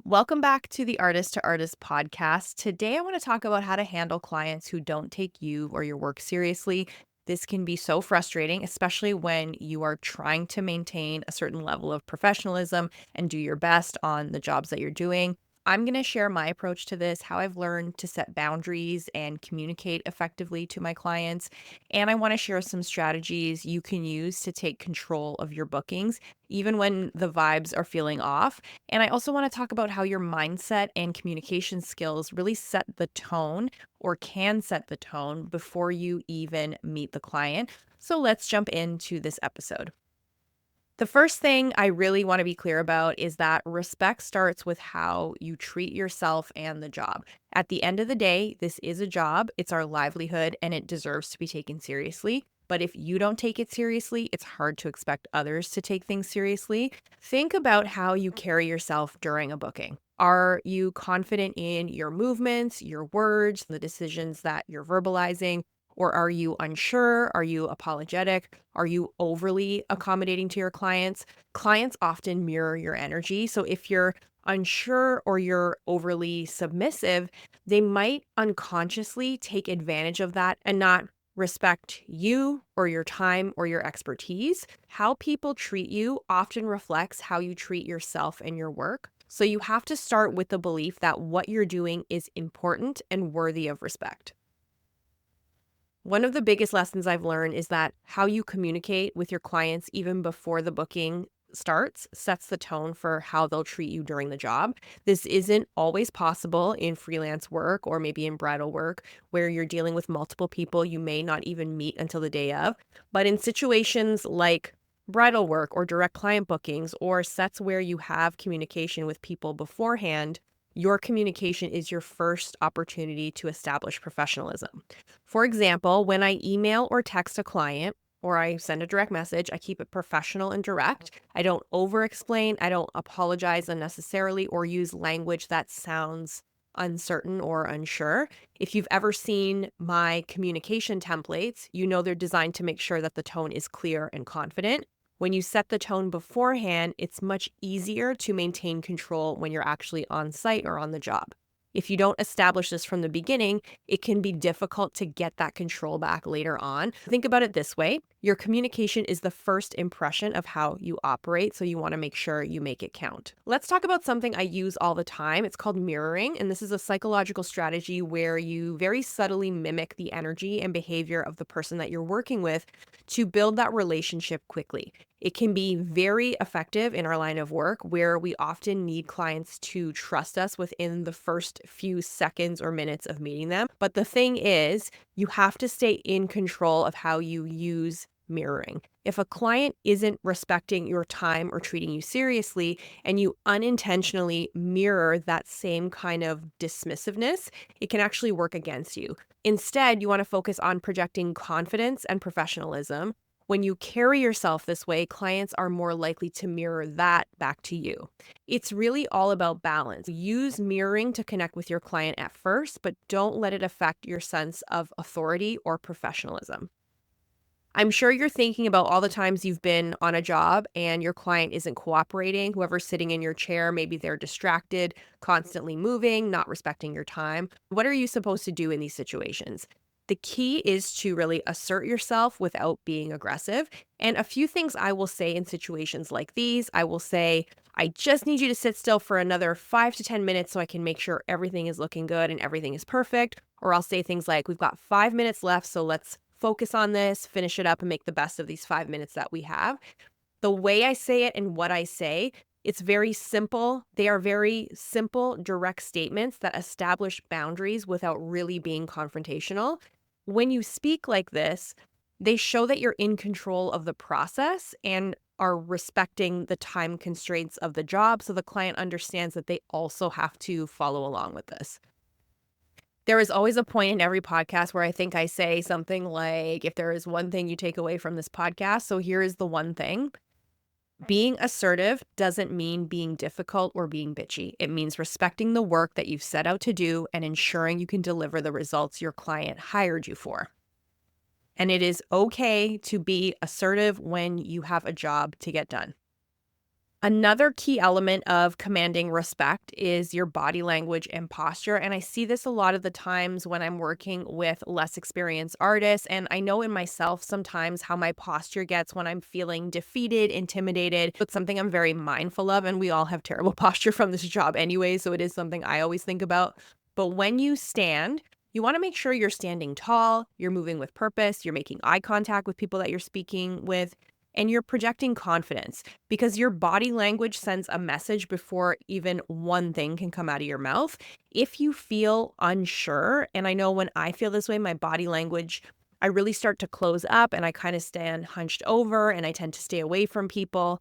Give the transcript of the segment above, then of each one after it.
Welcome back to the Artist to Artist podcast. Today, I want to talk about how to handle clients who don't take you or your work seriously. This can be so frustrating, especially when you are trying to maintain a certain level of professionalism and do your best on the jobs that you're doing. I'm going to share my approach to this, how I've learned to set boundaries and communicate effectively to my clients. And I want to share some strategies you can use to take control of your bookings, even when the vibes are feeling off. And I also want to talk about how your mindset and communication skills really set the tone or can set the tone before you even meet the client. So let's jump into this episode. The first thing I really want to be clear about is that respect starts with how you treat yourself and the job. At the end of the day, this is a job, it's our livelihood, and it deserves to be taken seriously. But if you don't take it seriously, it's hard to expect others to take things seriously. Think about how you carry yourself during a booking. Are you confident in your movements, your words, the decisions that you're verbalizing? Or are you unsure? Are you apologetic? Are you overly accommodating to your clients? Clients often mirror your energy. So if you're unsure or you're overly submissive, they might unconsciously take advantage of that and not respect you or your time or your expertise. How people treat you often reflects how you treat yourself and your work. So you have to start with the belief that what you're doing is important and worthy of respect. One of the biggest lessons I've learned is that how you communicate with your clients even before the booking starts sets the tone for how they'll treat you during the job. This isn't always possible in freelance work or maybe in bridal work where you're dealing with multiple people you may not even meet until the day of. But in situations like bridal work or direct client bookings or sets where you have communication with people beforehand, your communication is your first opportunity to establish professionalism. For example, when I email or text a client or I send a direct message, I keep it professional and direct. I don't over explain, I don't apologize unnecessarily or use language that sounds uncertain or unsure. If you've ever seen my communication templates, you know they're designed to make sure that the tone is clear and confident. When you set the tone beforehand, it's much easier to maintain control when you're actually on site or on the job. If you don't establish this from the beginning, it can be difficult to get that control back later on. Think about it this way. Your communication is the first impression of how you operate, so you want to make sure you make it count. Let's talk about something I use all the time. It's called mirroring, and this is a psychological strategy where you very subtly mimic the energy and behavior of the person that you're working with to build that relationship quickly. It can be very effective in our line of work where we often need clients to trust us within the first few seconds or minutes of meeting them. But the thing is, you have to stay in control of how you use mirroring. If a client isn't respecting your time or treating you seriously, and you unintentionally mirror that same kind of dismissiveness, it can actually work against you. Instead, you want to focus on projecting confidence and professionalism. When you carry yourself this way, clients are more likely to mirror that back to you. It's really all about balance. Use mirroring to connect with your client at first, but don't let it affect your sense of authority or professionalism. I'm sure you're thinking about all the times you've been on a job and your client isn't cooperating. Whoever's sitting in your chair, maybe they're distracted, constantly moving, not respecting your time. What are you supposed to do in these situations? The key is to really assert yourself without being aggressive. And a few things I will say in situations like these, I will say, I just need you to sit still for another 5 to 10 minutes so I can make sure everything is looking good and everything is perfect. Or I'll say things like, we've got 5 minutes left, so let's focus on this, finish it up, and make the best of these 5 minutes that we have. The way I say it and what I say, it's very simple. They are very simple, direct statements that establish boundaries without really being confrontational. When you speak like this, they show that you're in control of the process and are respecting the time constraints of the job, so the client understands that they also have to follow along with this. There is always a point in every podcast where I think I say something like, if there is one thing you take away from this podcast, so here is the one thing. Being assertive doesn't mean being difficult or being bitchy. It means respecting the work that you've set out to do and ensuring you can deliver the results your client hired you for. And it is okay to be assertive when you have a job to get done. Another key element of commanding respect is your body language and posture. And I see this a lot of the times when I'm working with less experienced artists. And I know in myself sometimes how my posture gets when I'm feeling defeated, intimidated. It's something I'm very mindful of. And we all have terrible posture from this job anyway. So it is something I always think about. But when you stand, you want to make sure you're standing tall, you're moving with purpose, you're making eye contact with people that you're speaking with, and you're projecting confidence because your body language sends a message before even one thing can come out of your mouth. If you feel unsure, and I know when I feel this way, my body language, I really start to close up and I kind of stand hunched over and I tend to stay away from people.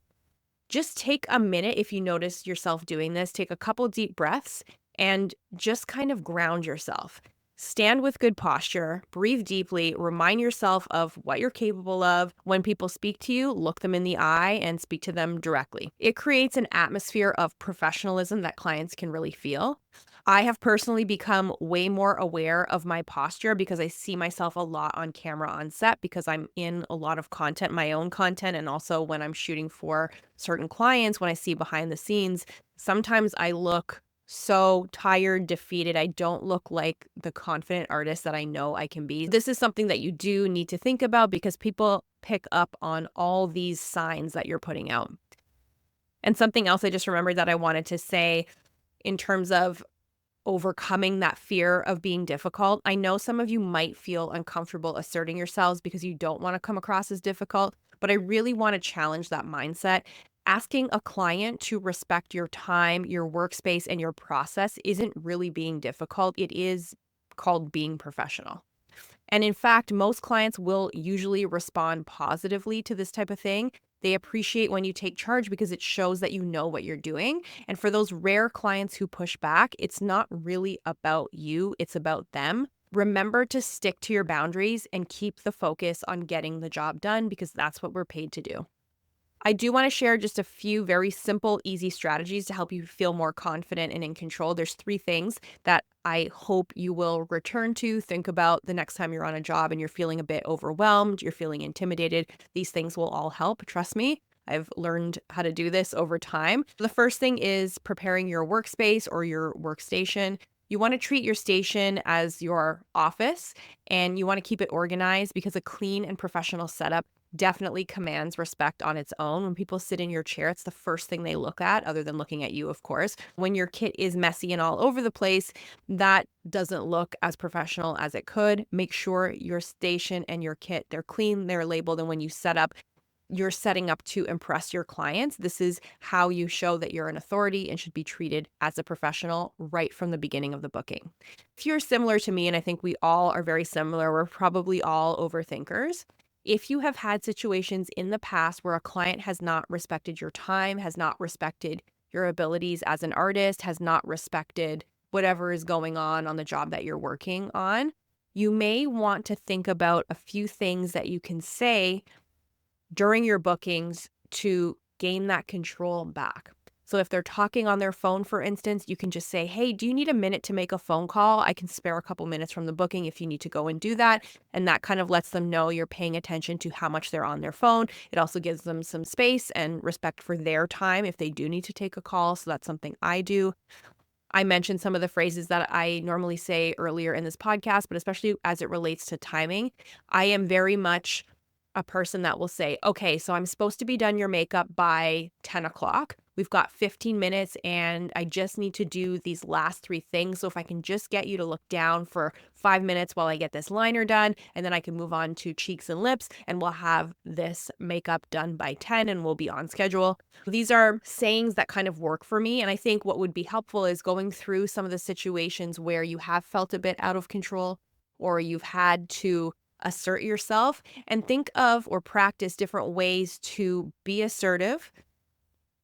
Just take a minute if you notice yourself doing this, take a couple deep breaths and just kind of ground yourself. Stand with good posture, breathe deeply, remind yourself of what you're capable of. When people speak to you, look them in the eye and speak to them directly. It creates an atmosphere of professionalism that clients can really feel. I have personally become way more aware of my posture because I see myself a lot on camera on set because I'm in a lot of content, my own content, and also when I'm shooting for certain clients, when I see behind the scenes, sometimes I look so tired, defeated. I don't look like the confident artist that I know I can be. This is something that you do need to think about because people pick up on all these signs that you're putting out. And something else I just remembered that I wanted to say in terms of overcoming that fear of being difficult. I know some of you might feel uncomfortable asserting yourselves because you don't want to come across as difficult, but I really want to challenge that mindset. Asking a client to respect your time, your workspace, and your process isn't really being difficult. It is called being professional. And in fact, most clients will usually respond positively to this type of thing. They appreciate when you take charge because it shows that you know what you're doing. And for those rare clients who push back, it's not really about you, it's about them. Remember to stick to your boundaries and keep the focus on getting the job done because that's what we're paid to do. I do want to share just a few very simple, easy strategies to help you feel more confident and in control. There's 3 things that I hope you will return to. Think about the next time you're on a job and you're feeling a bit overwhelmed, you're feeling intimidated. These things will all help. Trust me. I've learned how to do this over time. The first thing is preparing your workspace or your workstation. You want to treat your station as your office and you want to keep it organized because a clean and professional setup definitely commands respect on its own. When people sit in your chair, it's the first thing they look at, other than looking at you, of course. When your kit is messy and all over the place, that doesn't look as professional as it could. Make sure your station and your kit, they're clean, they're labeled, and when you set up, you're setting up to impress your clients. This is how you show that you're an authority and should be treated as a professional right from the beginning of the booking. If you're similar to me, and I think we all are very similar, we're probably all overthinkers. If you have had situations in the past where a client has not respected your time, has not respected your abilities as an artist, has not respected whatever is going on the job that you're working on, you may want to think about a few things that you can say during your bookings to gain that control back. So if they're talking on their phone, for instance, you can just say, hey, do you need a minute to make a phone call? I can spare a couple minutes from the booking if you need to go and do that. And that kind of lets them know you're paying attention to how much they're on their phone. It also gives them some space and respect for their time if they do need to take a call. So that's something I do. I mentioned some of the phrases that I normally say earlier in this podcast, but especially as it relates to timing, I am very much a person that will say, okay, so I'm supposed to be done your makeup by 10 o'clock. We've got 15 minutes and I just need to do these last 3 things. So if I can just get you to look down for 5 minutes while I get this liner done, and then I can move on to cheeks and lips and we'll have this makeup done by 10 and we'll be on schedule. These are sayings that kind of work for me. And I think what would be helpful is going through some of the situations where you have felt a bit out of control or you've had to assert yourself and think of or practice different ways to be assertive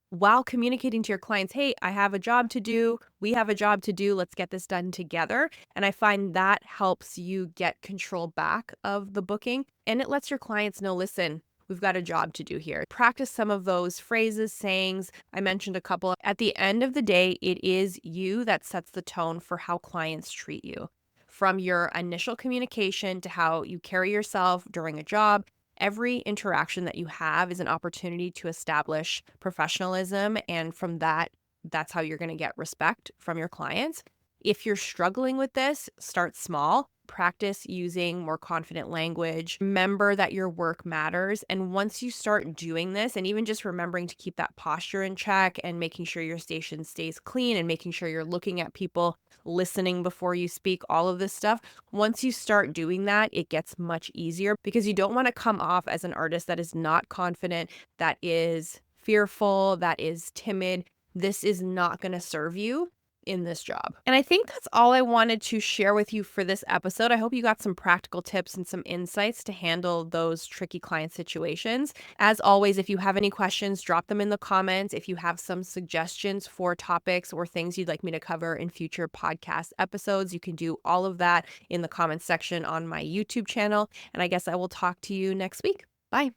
while communicating to your clients, hey, I have a job to do. We have a job to do. Let's get this done together. And I find that helps you get control back of the booking. And it lets your clients know, listen, we've got a job to do here. Practice some of those phrases, sayings. I mentioned a couple. At the end of the day, it is you that sets the tone for how clients treat you. From your initial communication to how you carry yourself during a job, every interaction that you have is an opportunity to establish professionalism. And from that, that's how you're going to get respect from your clients. If you're struggling with this, start small. Practice using more confident language. Remember that your work matters. And once you start doing this, and even just remembering to keep that posture in check and making sure your station stays clean and making sure you're looking at people, listening before you speak, all of this stuff, once you start doing that, it gets much easier because you don't want to come off as an artist that is not confident, that is fearful, that is timid. This is not going to serve you in this job. And I think that's all I wanted to share with you for this episode. I hope you got some practical tips and some insights to handle those tricky client situations. As always, if you have any questions, drop them in the comments. If you have some suggestions for topics or things you'd like me to cover in future podcast episodes, you can do all of that in the comments section on my YouTube channel. And I guess I will talk to you next week. Bye.